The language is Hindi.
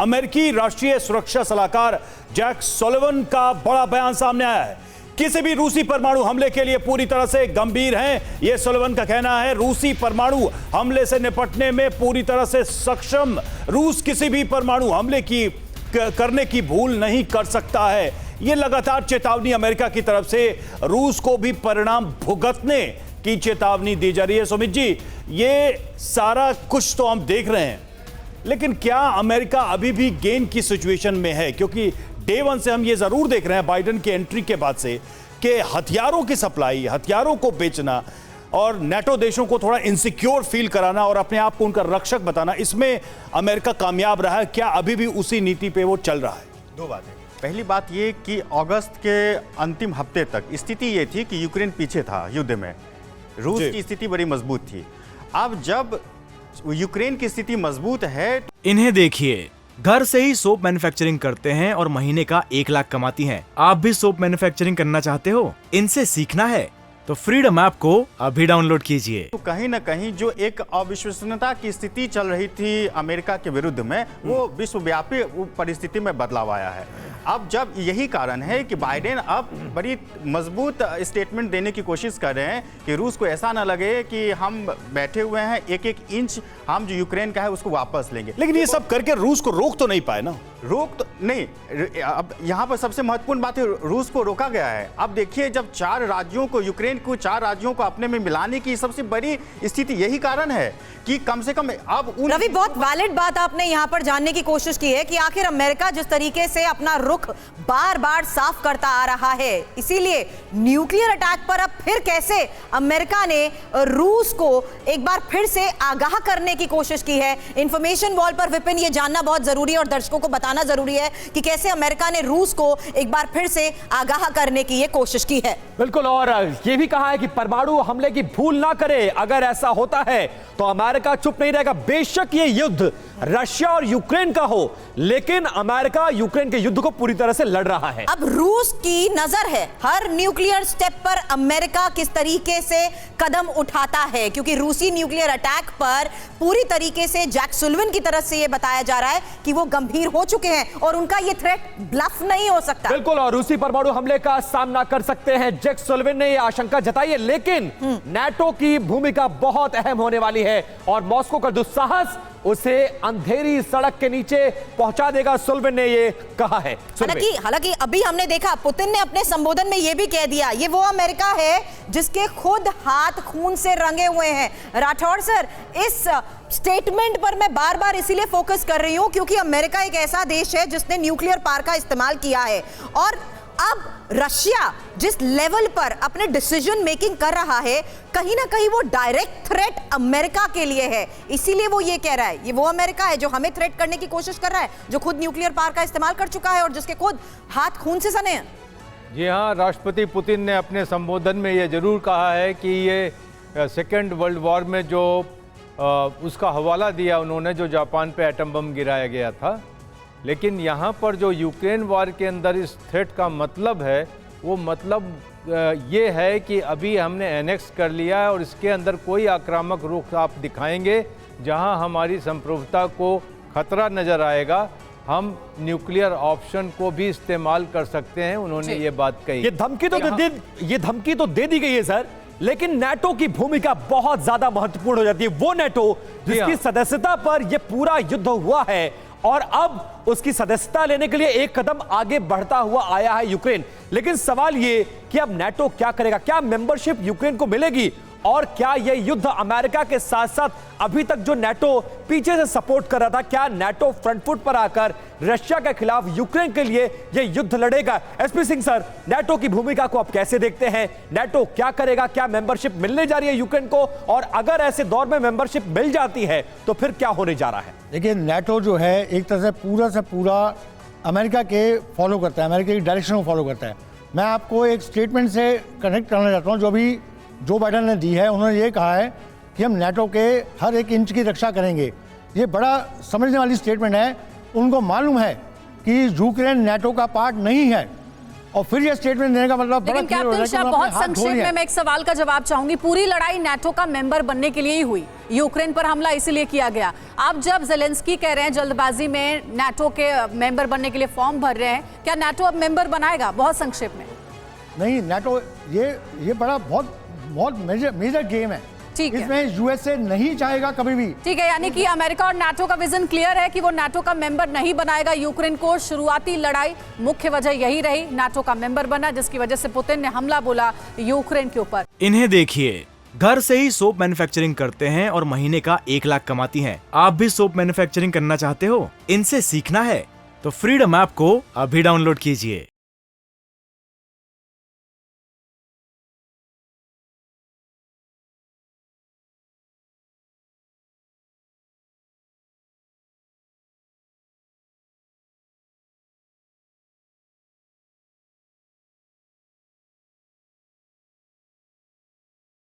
अमेरिकी राष्ट्रीय सुरक्षा सलाहकार जैक सुलिवन का बड़ा बयान सामने आया है। किसी भी रूसी परमाणु हमले के लिए पूरी तरह से गंभीर हैं, यह सुलिवन का कहना है। रूसी परमाणु हमले से निपटने में पूरी तरह से सक्षम। रूस किसी भी परमाणु हमले करने की भूल नहीं कर सकता है। यह लगातार चेतावनी अमेरिका की तरफ से रूस को भी परिणाम भुगतने की चेतावनी दी जा रही है। सुमित जी, ये सारा कुछ तो हम देख रहे हैं, लेकिन क्या अमेरिका अभी भी गेम की सिचुएशन में है? क्योंकि डे वन से हम ये जरूर देख रहे हैं बाइडेन के एंट्री के बाद से कि हथियारों की सप्लाई, हथियारों को बेचना और नेटो देशों को थोड़ा इनसिक्योर फील कराना और अपने आप को उनका रक्षक बताना, इसमें अमेरिका कामयाब रहा है। क्या अभी भी उसी नीति पे वो चल रहा है? दो बातें। पहली बात ये कि अगस्त के अंतिम हफ्ते तक स्थिति ये थी कि यूक्रेन पीछे था युद्ध में, रूस की स्थिति बड़ी मजबूत थी। अब जब यूक्रेन की स्थिति मजबूत है, इन्हें देखिए, घर से ही सोप मैन्युफैक्चरिंग करते हैं और महीने का 1 लाख कमाती हैं। आप भी सोप मैन्युफैक्चरिंग करना चाहते हो? इनसे सीखना है तो फ्रीडम ऐप को अभी डाउनलोड कीजिए। तो कहीं ना कहीं जो एक अविश्वसनीयता की स्थिति चल रही थी अमेरिका के विरुद्ध में, वो विश्वव्यापी परिस्थिति में बदलाव आया है। अब जब यही कारण है कि बाइडेन अब बड़ी मजबूत स्टेटमेंट देने की कोशिश कर रहे हैं कि रूस को ऐसा ना लगे कि हम बैठे हुए हैं, एक एक इंच हम जो यूक्रेन का है उसको वापस लेंगे। लेकिन ये सब करके रूस को रोक तो नहीं पाए ना? रोक तो नहीं, अब यहाँ पर सबसे महत्वपूर्ण बात है, रूस को रोका गया है। अब देखिए, जब 4 राज्यों को, यूक्रेन को 4 राज्यों को अपने में मिलाने की सबसे बड़ी स्थिति यही कारण है कि कम से कम अब रवि, बहुत वैलिड बात आपने यहाँ पर जानने की कोशिश की है कि आखिर अमेरिका जिस तरीके से अपना रुख बार बार साफ करता आ रहा है, इसीलिए न्यूक्लियर अटैक पर अब फिर कैसे अमेरिका ने रूस को एक बार फिर से आगाह करने की कोशिश की है। इंफॉर्मेशन वॉल पर विपिन, ये जानना बहुत जरूरी है और दर्शकों को बताना जरूरी है कि कैसे अमेरिका ने रूस को एक बार फिर से आगाह करने की ये कोशिश की है। बिल्कुल, और ये भी कहा है कि परमाणु हमले की भूल ना करे। अगर ऐसा होता है तो अमेरिका चुप नहीं रहेगा। बेशक ये युद्ध रशिया और यूक्रेन का हो, लेकिन अमेरिका यूक्रेन के युद्ध को पूरी तरह से लड़ रहा है। अब रूस की नजर है हर न्यूक्लियर स्टेप पर अमेरिका किस तरीके से कदम उठाता है, क्योंकि रूसी न्यूक्लियर अटैक पर पूरी तरीके से जैक सुलिवन की तरफ से यह बताया जा रहा है कि वो गंभीर हो चुके हैं और उनका यह थ्रेट ब्लफ नहीं हो सकता। बिल्कुल, और रूसी परमाणु हमले का सामना कर सकते हैं, जैक सुलिवन ने यह आशंका जताई है। लेकिन नाटो की भूमिका बहुत अहम होने वाली है और मॉस्को का दुस्साहस उसे अंधेरी सड़क के नीचे पहुंचा देगा, सुलिवन ने ये कहा है। हालांकि अभी हमने देखा पुतिन ने अपने संबोधन में ये भी कह दिया, ये वो अमेरिका है जिसके खुद हाथ खून से रंगे हुए हैं। राठौड़ सर, इस स्टेटमेंट पर मैं बार बार इसीलिए फोकस कर रही हूं क्योंकि अमेरिका एक ऐसा देश है जिसने न्यूक्लियर पावर का इस्तेमाल किया है और अब रशिया जिस लेवल पर अपने डिसीजन मेकिंग कर रहा है, कहीं ना कहीं वो डायरेक्ट थ्रेट अमेरिका के लिए है। इसीलिए वो ये कह रहा है, ये वो अमेरिका है जो हमें थ्रेट करने की कोशिश कर रहा है, जो खुद न्यूक्लियर पावर का इस्तेमाल कर चुका है और जिसके खुद हाथ खून से सने हैं। जी हाँ, राष्ट्रपति पुतिन ने अपने संबोधन में ये जरूर कहा है कि ये सेकेंड वर्ल्ड वॉर में जो उसका हवाला दिया उन्होंने, जो जापान पे एटम बम गिराया गया था। लेकिन यहाँ पर जो यूक्रेन वॉर के अंदर इस थ्रेट का मतलब है, वो मतलब ये है कि अभी हमने एनेक्स कर लिया है और इसके अंदर कोई आक्रामक रुख आप दिखाएंगे जहाँ हमारी संप्रभुता को खतरा नज़र आएगा, हम न्यूक्लियर ऑप्शन को भी इस्तेमाल कर सकते हैं। उन्होंने ये बात कही। ये धमकी तो दे दी गई है सर, लेकिन नाटो की भूमिका बहुत ज्यादा महत्वपूर्ण हो जाती है। वो नाटो जिसकी सदस्यता पर यह पूरा युद्ध हुआ है और अब उसकी सदस्यता लेने के लिए एक कदम आगे बढ़ता हुआ आया है यूक्रेन। लेकिन सवाल ये कि अब नाटो क्या करेगा? क्या मेंबरशिप यूक्रेन को मिलेगी? और क्या यह युद्ध अमेरिका के साथ साथ अभी तक जो नाटो पीछे से सपोर्ट कर रहा था, क्या नाटो फ्रंट फुट पर आकर रशिया के खिलाफ यूक्रेन के लिए यह युद्ध लड़ेगा? एसपी सिंह सर, नाटो की भूमिका को आप कैसे देखते हैं? नाटो क्या करेगा? क्या मेंबरशिप मिलने जा रही है यूक्रेन को? और अगर ऐसे दौर में मेंबरशिप मिल जाती है तो फिर क्या होने जा रहा है? देखिए, नाटो जो है एक तरह से पूरा अमेरिका के फॉलो करता है, अमेरिका की डायरेक्शन को फॉलो करता है। मैं आपको एक स्टेटमेंट से कनेक्ट करना चाहता हूँ जो अभी जो बाइडेन ने दी है। उन्होंने ये कहा है कि हम नाटो के हर एक इंच की रक्षा करेंगे। ये बड़ा समझने वाली स्टेटमेंट है। उनको मालूम है कि यूक्रेन नाटो का पार्ट नहीं है, और फिर ये स्टेटमेंट देने का मतलब बड़ा लेकिन क्लियर हो रहा कैप्टन है कि शाह, उन्होंने बहुत अपने हाथ धो संक्षेप लिए में हैं। मैं एक सवाल का जवाब चाहूंगी। पूरी लड़ाई नाटो का मेंबर बनने के लिए ही हुई, यूक्रेन पर हमला इसीलिए किया गया। अब जब जेलेंस्की कह रहे हैं जल्दबाजी में नाटो के मेंबर बनने के लिए फॉर्म भर रहे हैं, क्या नाटो अब मेंबर बनाएगा? बहुत संक्षेप में। नहीं, नाटो ये बड़ा बहुत मेजर गेम है। ठीक है। इसमें यूएसए नहीं चाहेगा कभी भी। ठीक है, यानी कि अमेरिका और नाटो का विजन क्लियर है कि वो नाटो का मेंबर नहीं बनाएगा यूक्रेन को। शुरुआती लड़ाई मुख्य वजह यही रही, नाटो का मेंबर बना, जिसकी वजह से पुतिन ने हमला बोला यूक्रेन के ऊपर। इन्हें देखिए, घर से ही सोप मैन्युफैक्चरिंग करते हैं और महीने का 1 लाख कमाती हैं। आप भी सोप मैन्युफैक्चरिंग करना चाहते हो? इनसे सीखना है तो फ्रीडम ऐप को अभी डाउनलोड कीजिए।